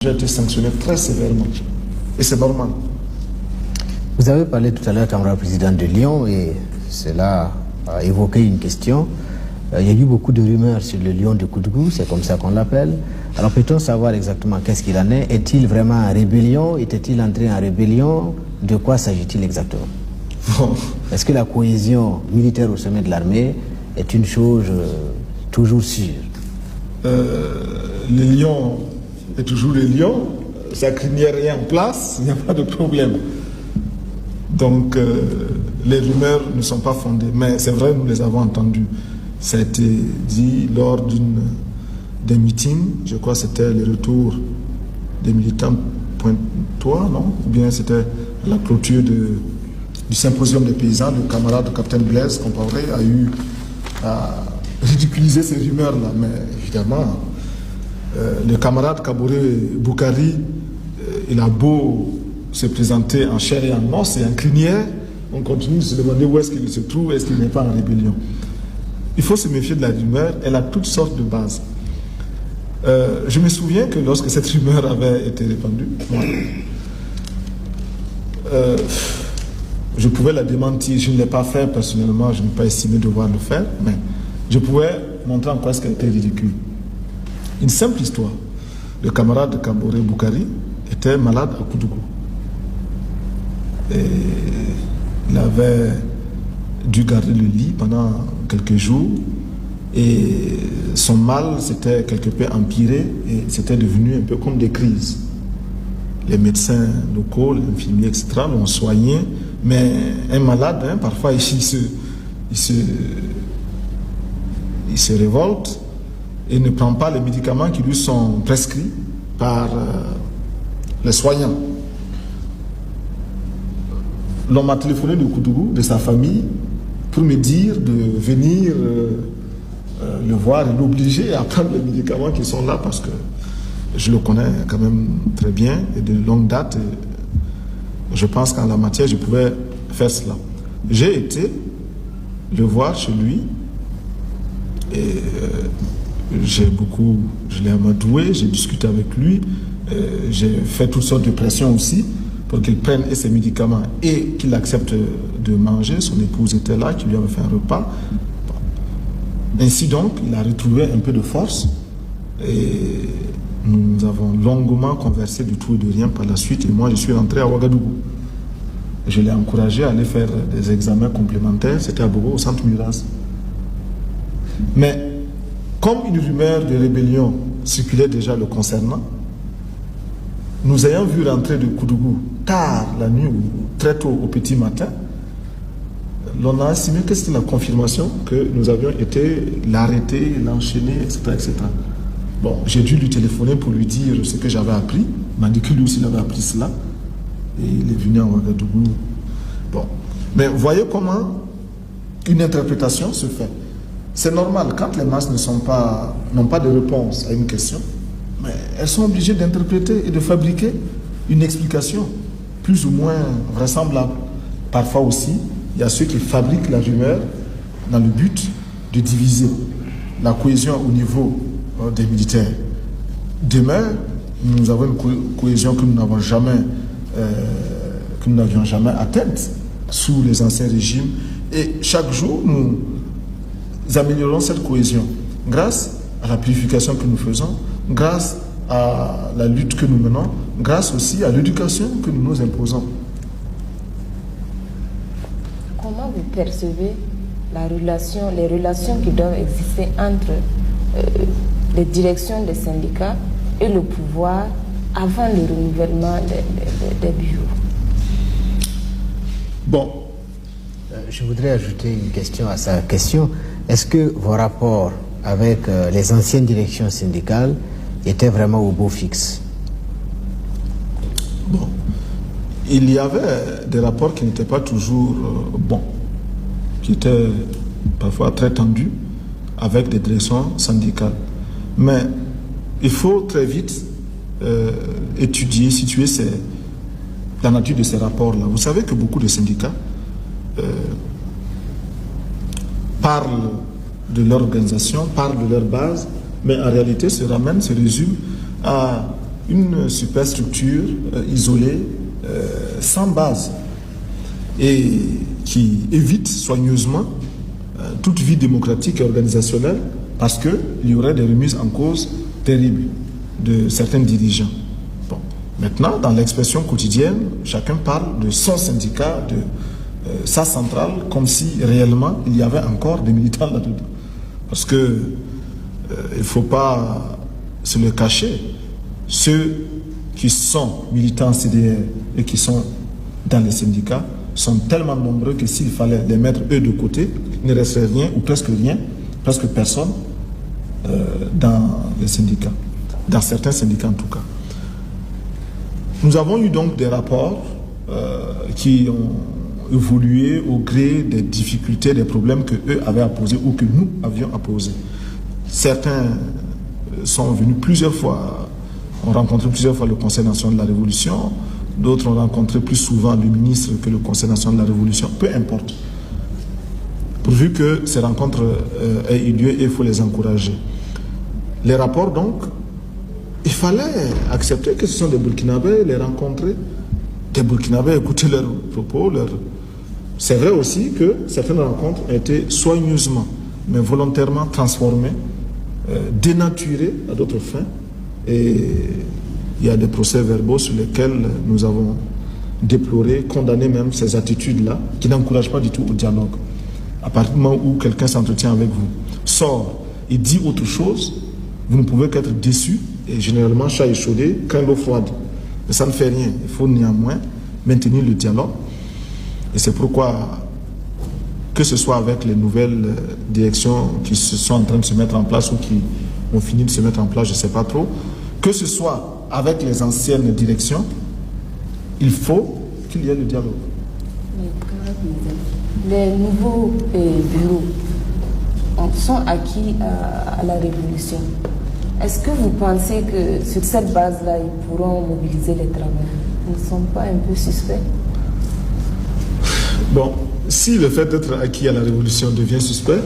J'ai été sanctionné très sévèrement. Et c'est normal. Vous avez parlé tout à l'heure, camarade président de Lyon, et cela a évoqué une question. Il y a eu beaucoup de rumeurs sur le lion de Koudougou, c'est comme ça qu'on l'appelle. Alors peut-on savoir exactement qu'est-ce qu'il en est? Est-il vraiment en rébellion? Était-il entré en rébellion? De quoi s'agit-il exactement? Bon. Est-ce que la cohésion militaire au sommet de l'armée est une chose toujours sûre? Le lion est toujours le lion. Sa crinière est en place, il n'y a pas de problème. Donc les rumeurs ne sont pas fondées. Mais c'est vrai, nous les avons entendues. Ça a été dit lors d'un meeting, je crois que c'était le retour des militants pointois, non? Ou bien c'était la clôture du symposium des paysans. Le camarade, le capitaine Blaise Compaoré, a eu à ridiculiser ces rumeurs-là. Mais évidemment, le camarade Kaboré Boukari, il a beau se présenter en chair et en os et en crinière, on continue de se demander où est-ce qu'il se trouve, est-ce qu'il n'est pas en rébellion. Il faut se méfier de la rumeur, elle a toutes sortes de bases. Je me souviens que lorsque cette rumeur avait été répandue, je pouvais la démentir, je ne l'ai pas fait personnellement, je n'ai pas estimé devoir le faire, mais je pouvais montrer en quoi est-ce qu'elle était ridicule. Une simple histoire. Le camarade Kaboré Boukari était malade à Koudougou. Et il avait dû garder le lit pendant quelques jours et son mal s'était quelque peu empiré et c'était devenu un peu comme des crises. Les médecins locaux, les infirmiers, etc. l'ont soigné, mais un malade, parfois il se révolte et ne prend pas les médicaments qui lui sont prescrits par les soignants. L'on m'a téléphoné de Koudougou, de sa famille, pour me dire de venir le voir et l'obliger à prendre les médicaments qui sont là parce que je le connais quand même très bien et de longue date. Et je pense qu'en la matière, je pouvais faire cela. J'ai été le voir chez lui et je l'ai amadoué, j'ai discuté avec lui, j'ai fait toutes sortes de pressions aussi pour qu'il prenne ses médicaments et qu'il accepte de manger. Son épouse était là, qui lui avait fait un repas. Ainsi donc, il a retrouvé un peu de force et nous avons longuement conversé du tout et de rien par la suite. Et moi, je suis rentré à Ouagadougou. Je l'ai encouragé à aller faire des examens complémentaires. C'était à Bogo, au centre Muras. Mais comme une rumeur de rébellion circulait déjà le concernant, nous ayant vu rentrer de Koudougou tard la nuit ou très tôt au petit matin, l'on a estimé que c'était la confirmation que nous avions été l'arrêter, l'enchaîner, etc., etc. Bon, j'ai dû lui téléphoner pour lui dire ce que j'avais appris. Il m'a dit que lui aussi il avait appris cela. Et il est venu à Ouagadougou. Bon. Mais vous voyez comment une interprétation se fait. C'est normal, quand les masses n'ont pas de réponse à une question, mais elles sont obligées d'interpréter et de fabriquer une explication plus ou moins vraisemblable. Parfois aussi, il y a ceux qui fabriquent la rumeur dans le but de diviser la cohésion au niveau des militaires. Demain, nous avons une cohésion que nous n'avions jamais atteinte sous les anciens régimes. Et chaque jour, nous améliorons cette cohésion grâce à la purification que nous faisons, grâce à la lutte que nous menons, grâce aussi à l'éducation que nous nous imposons. Comment vous percevez les relations qui doivent exister entre les directions des syndicats et le pouvoir avant le renouvellement des bureaux? Bon. Je voudrais ajouter une question à sa question. Est-ce que vos rapports avec les anciennes directions syndicales étaient vraiment au beau fixe? Bon. Il y avait des rapports qui n'étaient pas toujours bons, qui étaient parfois très tendus avec des directions syndicales. Mais il faut très vite étudier, situer la nature de ces rapports-là. Vous savez que beaucoup de syndicats parlent de leur organisation, parlent de leur base, mais en réalité se résument à une superstructure isolée, sans base, et qui évite soigneusement toute vie démocratique et organisationnelle, parce qu'il y aurait des remises en cause terribles de certains dirigeants. Bon. Maintenant, dans l'expression quotidienne, chacun parle de son syndicat, de sa centrale, comme si réellement il y avait encore des militants là-dedans. Parce que il ne faut pas se le cacher. Ceux qui sont militants CDR et qui sont dans les syndicats sont tellement nombreux que s'il fallait les mettre eux de côté, il ne resterait rien, ou presque rien, presque personne dans les syndicats, dans certains syndicats en tout cas. Nous avons eu donc des rapports qui ont évolué au gré des difficultés, des problèmes que eux avaient à poser ou que nous avions à poser. Certains sont venus plusieurs fois, ont rencontré plusieurs fois le Conseil national de la Révolution, d'autres ont rencontré plus souvent le ministre que le Conseil national de la Révolution, peu importe. Pourvu que ces rencontres aient eu lieu, et il faut les encourager. Les rapports donc, il fallait accepter que ce sont des Burkinabés, les rencontrer, des Burkinabés, écouter leurs propos. C'est vrai aussi que certaines rencontres ont été soigneusement, mais volontairement transformées, dénaturées à d'autres fins. Et il y a des procès-verbaux sur lesquels nous avons déploré, condamné même ces attitudes-là, qui n'encouragent pas du tout au dialogue. À partir du moment où quelqu'un s'entretient avec vous, sort et dit autre chose, vous ne pouvez qu'être déçu, et généralement, chat échaudé, craint l'eau froide. Mais ça ne fait rien. Il faut néanmoins maintenir le dialogue. Et c'est pourquoi, que ce soit avec les nouvelles directions qui sont en train de se mettre en place ou qui ont fini de se mettre en place, je ne sais pas trop, que ce soit avec les anciennes directions, il faut qu'il y ait le dialogue. Les nouveaux bureaux sont acquis à la Révolution. Est-ce que vous pensez que sur cette base-là, ils pourront mobiliser les travailleurs? Ils ne sont pas un peu suspects? Bon, si le fait d'être acquis à la Révolution devient suspect,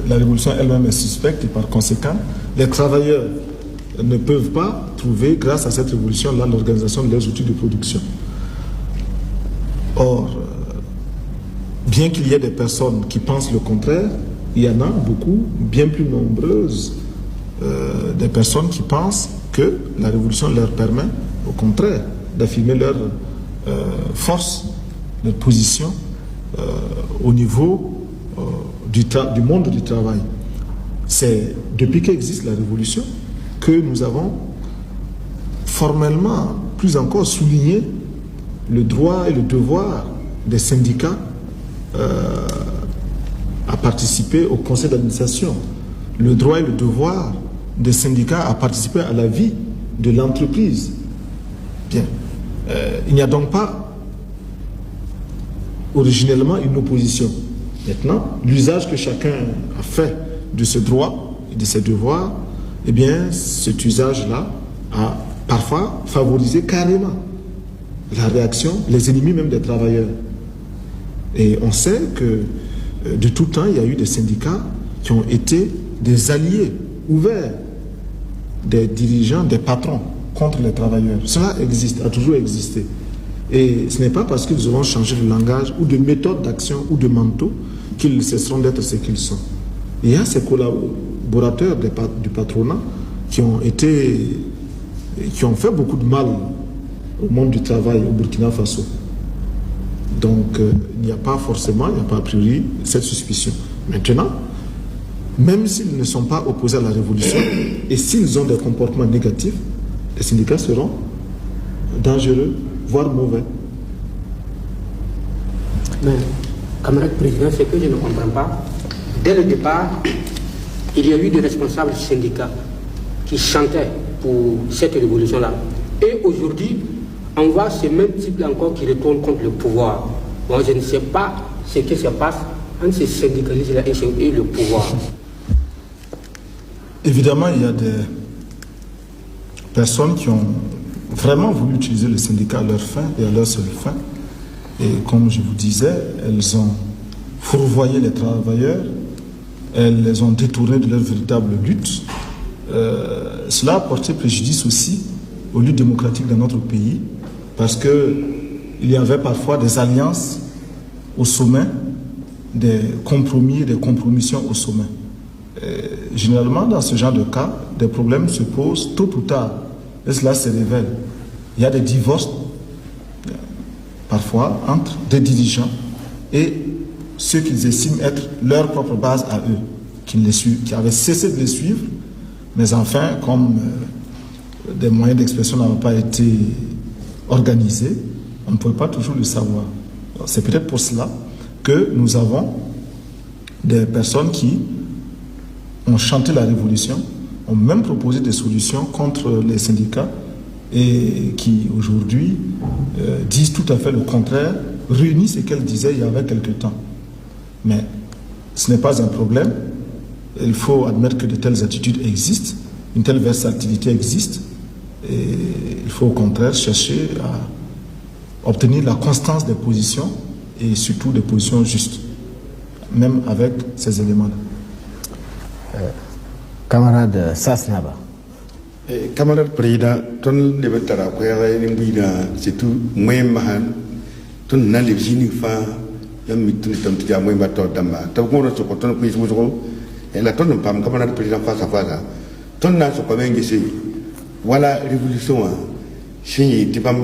la Révolution elle-même est suspecte et par conséquent, les travailleurs ne peuvent pas trouver, grâce à cette révolution-là, l'organisation de leurs outils de production. Or, bien qu'il y ait des personnes qui pensent le contraire, il y en a beaucoup, bien plus nombreuses, des personnes qui pensent que la révolution leur permet, au contraire, d'affirmer leur force, leur position au niveau du monde du travail. C'est depuis qu'existe la révolution que nous avons formellement, plus encore, souligné le droit et le devoir des syndicats à participer au conseil d'administration, le droit et le devoir des syndicats à participer à la vie de l'entreprise. Bien. Il n'y a donc pas originellement une opposition. Maintenant, l'usage que chacun a fait de ce droit et de ses devoirs, eh bien, cet usage-là a parfois favorisé carrément la réaction, les ennemis même des travailleurs. Et on sait que de tout temps, il y a eu des syndicats qui ont été des alliés ouverts des dirigeants, des patrons contre les travailleurs. Cela existe, a toujours existé. Et ce n'est pas parce qu'ils auront changé de langage ou de méthode d'action ou de manteau qu'ils cesseront d'être ce qu'ils sont. Il y a ces collaborateurs du patronat qui ont fait beaucoup de mal au monde du travail au Burkina Faso. Donc, il n'y a pas forcément, il n'y a pas a priori cette suspicion. Maintenant, même s'ils ne sont pas opposés à la révolution et s'ils ont des comportements négatifs, les syndicats seront dangereux, voire mauvais. Mais, camarade président, ce que je ne comprends pas, dès le départ, il y a eu des responsables syndicats qui chantaient pour cette révolution-là. Et aujourd'hui, on voit ce même type encore qui retourne contre le pouvoir. Moi, je ne sais pas ce qui se passe entre ces syndicalistes-là et le pouvoir. Évidemment, il y a des personnes qui ont vraiment voulu utiliser le syndicat à leur fin et à leur seule fin. Et comme je vous disais, elles ont fourvoyé les travailleurs, elles les ont détournés de leur véritable lutte, cela a porté préjudice aussi aux luttes démocratiques dans notre pays, parce qu'il y avait parfois des alliances au sommet, des compromis, des compromissions au sommet. Généralement, dans ce genre de cas, des problèmes se posent tôt ou tard, et cela se révèle. Il y a des divorces, parfois, entre des dirigeants et ceux qu'ils estiment être leur propre base à eux, qui avaient cessé de les suivre, mais enfin, comme des moyens d'expression n'avaient pas été organisés, on ne pouvait pas toujours le savoir. C'est peut-être pour cela que nous avons des personnes qui ont chanté la révolution, ont même proposé des solutions contre les syndicats et qui aujourd'hui disent tout à fait le contraire, réunissent ce qu'elles disaient il y avait quelque temps. Mais ce n'est pas un problème. Il faut admettre que de telles attitudes existent, une telle versatilité existe, et il faut au contraire chercher à obtenir la constance des positions et surtout des positions justes, même avec ces éléments-là. Camarade Sasnaba. Camarade président, ton levetara kwere nimbuina surtout même ton na le jini fa yam mitu tam tia moi ba to damba to ko no to ton ku isu ko et la ton pam camarade président face à face ton na so ko mengi si wala révolution si ti pam